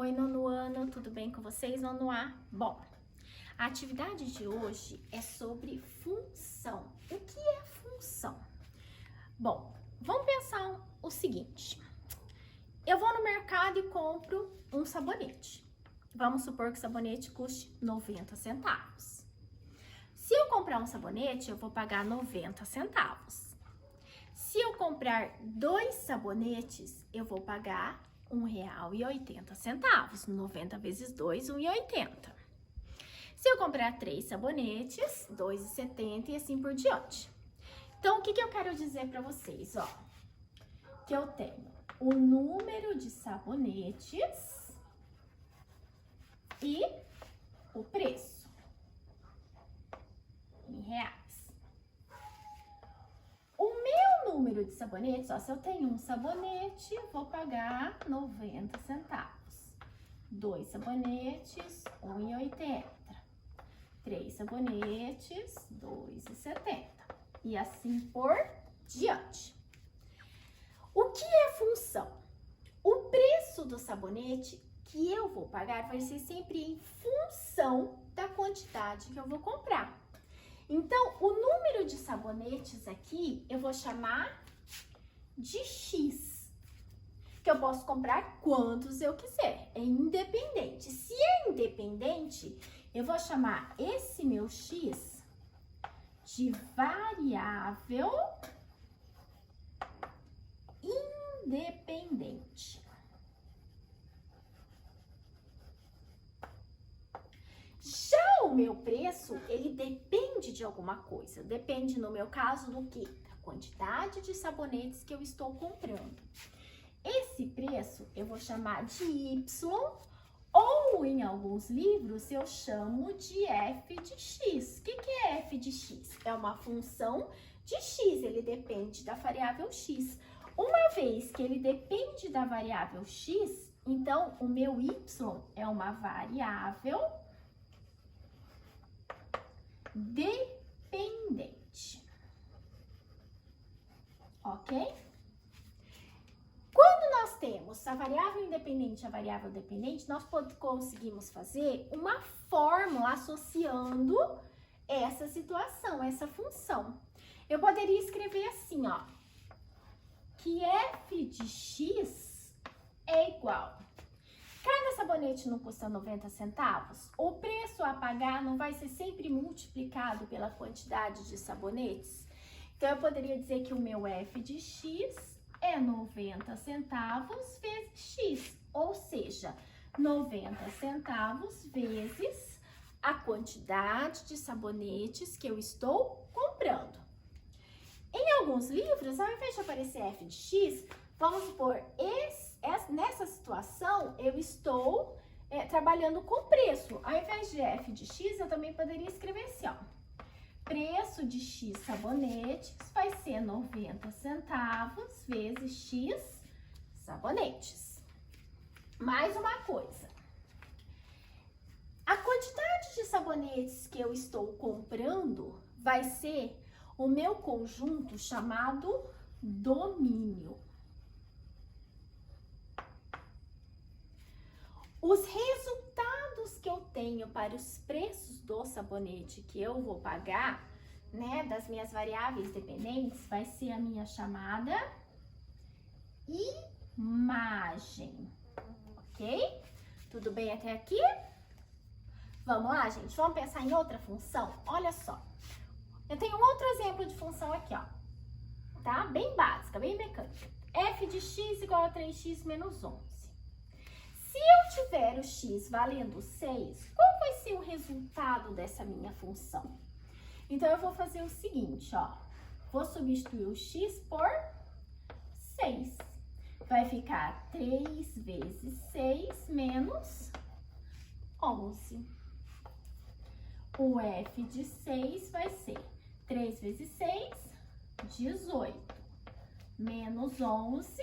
Oi, nono ano, tudo bem com vocês, nono A? Bom, a atividade de hoje é sobre função. O que é função? Bom, vamos pensar o seguinte. Eu vou no mercado e compro um sabonete. Vamos supor que o sabonete custe 90 centavos. Se eu comprar um sabonete, eu vou pagar 90 centavos. Se eu comprar 2 sabonetes, eu vou pagar R$1,80. 90 vezes 2, R$1,80. Se eu comprar 3 sabonetes, R$2,70 e assim por diante. Então, o que eu quero dizer para vocês, ó? Que eu tenho o número de sabonetes e o preço em reais. O meu número de sabonetes, ó, se eu tenho um sabonete, vou pagar 90 centavos. 2 sabonetes, R$1,80. 3 sabonetes, R$2,70. E assim por diante. O que é função? O preço do sabonete que eu vou pagar vai ser sempre em função da quantidade que eu vou comprar. Então, o número de sabonetes aqui eu vou chamar de X, que eu posso comprar quantos eu quiser, é independente. Se é independente, eu vou chamar esse meu X de variável independente. Já o meu preço, ele depende de alguma coisa. Depende, no meu caso, do quê? Da quantidade de sabonetes que eu estou comprando. Esse preço eu vou chamar de Y, ou em alguns livros eu chamo de f de x. O que é f de x? É uma função de x, ele depende da variável x. Uma vez que ele depende da variável x, então o meu y é uma variável dependente. Ok? Quando nós temos a variável independente e a variável dependente, nós conseguimos fazer uma fórmula associando essa situação, essa função. Eu poderia escrever assim, ó, que f de x é igual. Cada sabonete não custa 90 centavos? O preço a pagar não vai ser sempre multiplicado pela quantidade de sabonetes? Então, eu poderia dizer que o meu f de x é 90 centavos vezes x, ou seja, 90 centavos vezes a quantidade de sabonetes que eu estou comprando. Em alguns livros, ao invés de aparecer f de x, vamos supor, nessa situação, eu estou trabalhando com preço. Ao invés de f de x, eu também poderia escrever assim, ó. Preço de x sabonetes vai ser 90 centavos vezes x sabonetes. Mais uma coisa. A quantidade de sabonetes que eu estou comprando vai ser o meu conjunto chamado domínio. Os resultados que eu tenho para os preços do sabonete que eu vou pagar, né, das minhas variáveis dependentes, vai ser a minha chamada imagem, ok? Tudo bem até aqui? Vamos lá, gente? Vamos pensar em outra função? Olha só, eu tenho um outro exemplo de função aqui, ó, tá? Bem básica, bem mecânica. f de x igual a 3x menos 11. Se eu tiver o x valendo 6, qual vai ser o resultado dessa minha função? Então, eu vou fazer o seguinte, ó. Vou substituir o x por 6. Vai ficar 3 vezes 6 menos 11. O f de 6 vai ser 3 vezes 6, 18. Menos 11.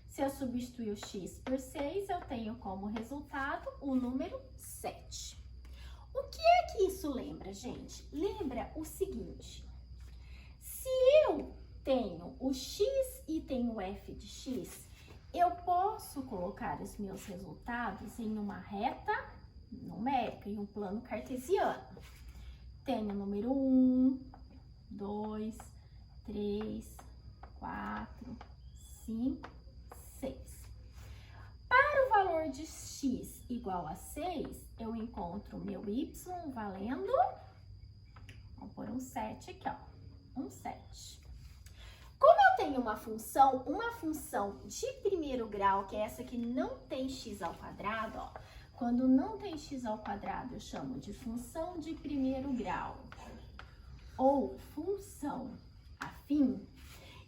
Se eu substituir o x por 6, eu tenho como resultado o número 7. O que é que isso lembra, gente? Lembra o seguinte: se eu tenho o x e tenho o f de x, eu posso colocar os meus resultados em uma reta numérica, em um plano cartesiano. Tenho o número 1, 2, 3, 4, 5, 6. Para o valor de x igual a 6, eu encontro o meu y valendo, vamos pôr um 7 aqui, ó, um 7. Como eu tenho uma função de primeiro grau, que é essa que não tem x ao quadrado, ó, quando não tem x ao quadrado, eu chamo de função de primeiro grau ou função afim,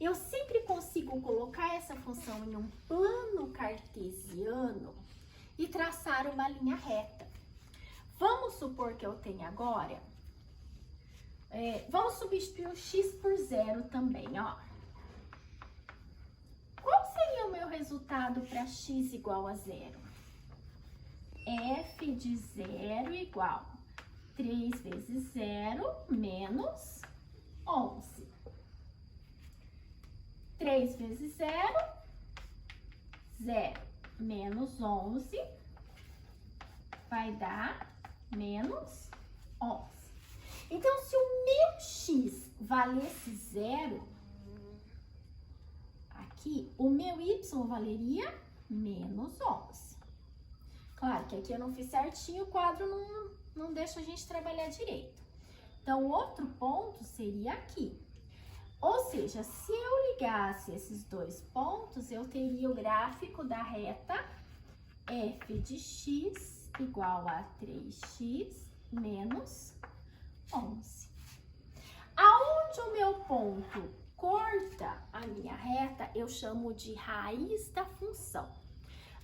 eu sempre consigo colocar essa função em um plano cartesiano e traçar uma linha reta. Vamos supor que eu tenha agora, vamos substituir o x por zero também, ó. Qual seria o meu resultado para x igual a zero? F de zero igual 3 vezes 0 menos 11. 3 vezes 0, 0 menos 11 vai dar menos 11. Então, se o meu x valesse 0, aqui, o meu y valeria menos 11. Claro que aqui eu não fiz certinho, o quadro não deixa a gente trabalhar direito. Então, o outro ponto seria aqui. Ou seja, se eu ligasse esses dois pontos, eu teria o gráfico da reta f de x igual a 3x menos 11. Aonde o meu ponto corta a minha reta, eu chamo de raiz da função.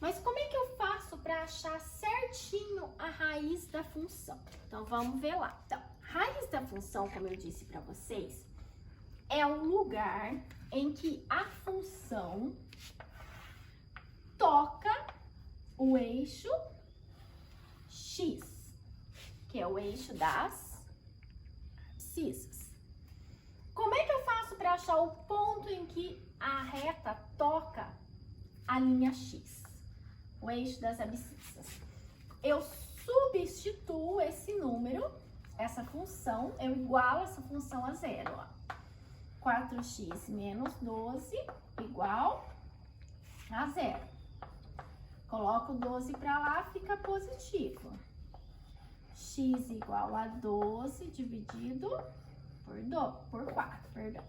Mas como é que eu faço para achar certinho a raiz da função? Então, vamos ver lá. Então, raiz da função, como eu disse para vocês, é o lugar em que a função toca o eixo x, que é o eixo das abscissas. Como é que eu faço para achar o ponto em que a reta toca a linha x, o eixo das abscissas? Eu substituo esse número, essa função, eu igualo essa função a zero, ó. 4x menos 12 igual a zero. Coloco 12 para lá, fica positivo. X igual a 12 dividido por 4, perdão.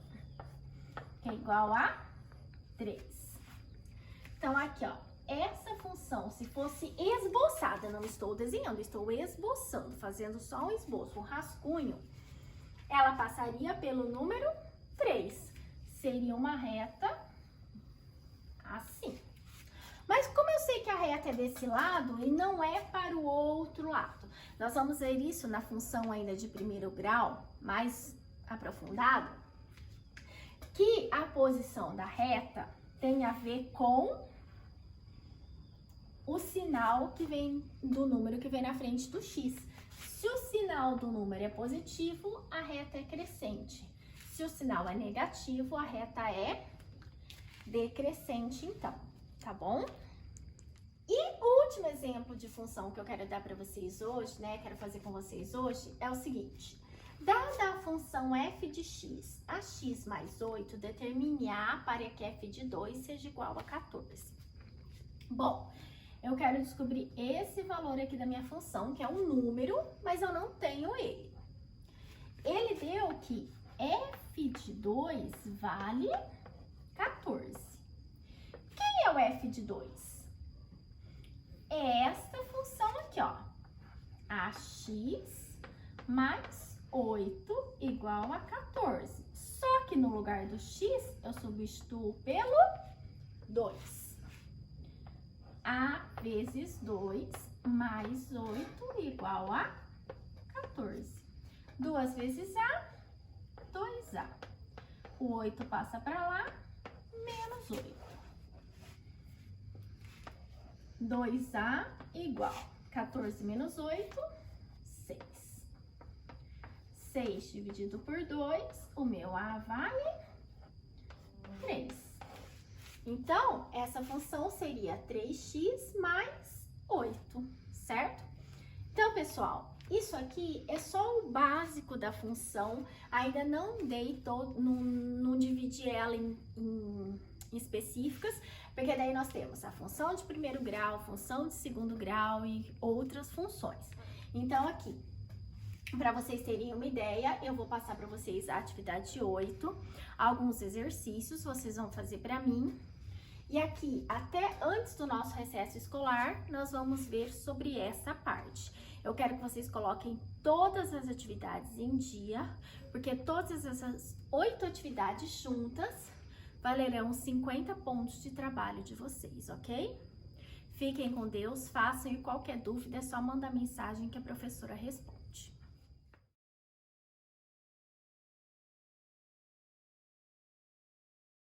Que é igual a 3. Então, aqui, ó, essa função, se fosse esboçada, não estou desenhando, estou esboçando, fazendo só um esboço, um rascunho, ela passaria pelo número 3. Seria uma reta assim. Mas como eu sei que a reta é desse lado e não é para o outro lado, nós vamos ver isso na função ainda de primeiro grau, mais aprofundado, que a posição da reta tem a ver com o sinal que vem do número que vem na frente do x. Se o sinal do número é positivo, a reta é crescente. Se o sinal é negativo, a reta é decrescente, então, tá bom? E o último exemplo de função que eu quero dar para vocês hoje, né, quero fazer com vocês hoje, é o seguinte. Dada a função f de x a x mais 8, determine A para que f de 2 seja igual a 14. Bom, eu quero descobrir esse valor aqui da minha função, que é um número, mas eu não tenho ele. Ele deu que f de 2 vale 14. Quem é o f de 2? É esta função aqui, ó. Ax mais 8 igual a 14. Só que no lugar do x, eu substituo pelo 2. A vezes 2 mais 8 igual a 14. 2 vezes A, 2A. O 8 passa para lá, menos 8. 2A igual 14 menos 8, 6. 6 dividido por 2, o meu A vale 3. Então, essa função seria 3x mais 8, certo? Então, pessoal, isso aqui é só o básico da função. Ainda não dei todo, não dividi ela em específicas, porque daí nós temos a função de primeiro grau, função de segundo grau e outras funções. Então, aqui, para vocês terem uma ideia, eu vou passar para vocês a atividade 8, alguns exercícios vocês vão fazer para mim. E aqui, até antes do nosso recesso escolar, nós vamos ver sobre essa parte. Eu quero que vocês coloquem todas as atividades em dia, porque todas essas 8 atividades juntas valerão 50 pontos de trabalho de vocês, ok? Fiquem com Deus, façam e qualquer dúvida é só mandar mensagem que a professora responde.